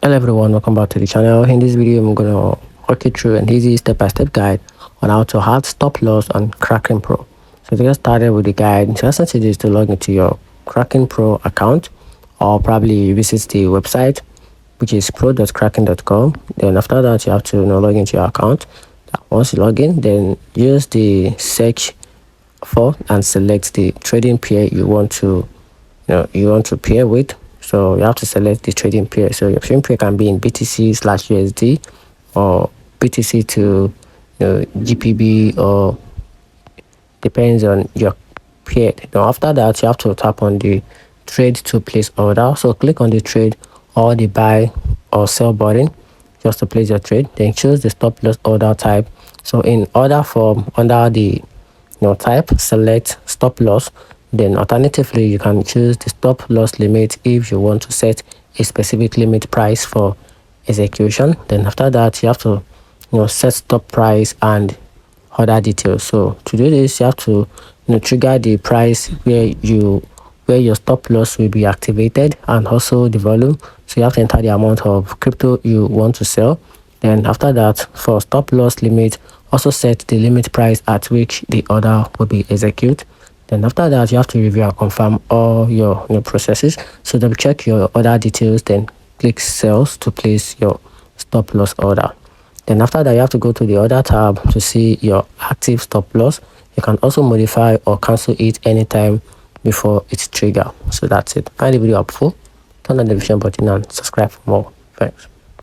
Hello everyone, welcome back to the channel. In this video I'm going to walk you through an easy step-by-step guide on how to add stop loss on Kraken Pro. So to get started with the guide, the first thing is to log into your Kraken Pro account, or probably visit the website, which is pro.kraken.com. Then after that you have to log into your account. Once you log in, then use the search for and select the trading pair you want to pair with. So you have to select the trading pair. So your trading pair can be in BTC/USD or BTC to GPB, or depends on your pair. Now after that you have to tap on the trade to place order. So click on the trade or the buy or sell button just to place your trade. Then choose the stop loss order type. So in order form, under the type, select stop loss. Then alternatively you can choose the stop loss limit if you want to set a specific limit price for execution. Then after that you have to set stop price and other details. So to do this you have to trigger the price where your stop loss will be activated, and also the volume. So you have to enter the amount of crypto you want to sell. Then after that, for stop loss limit, also set the limit price at which the order will be executed. Then after that you have to review and confirm all your processes. So double check your order details, then click sales to place your stop loss order. Then after that you have to go to the order tab to see your active stop loss. You can also modify or cancel it anytime before it's triggered. So that's it. Find the video helpful, turn on the notification button and subscribe for more. Thanks.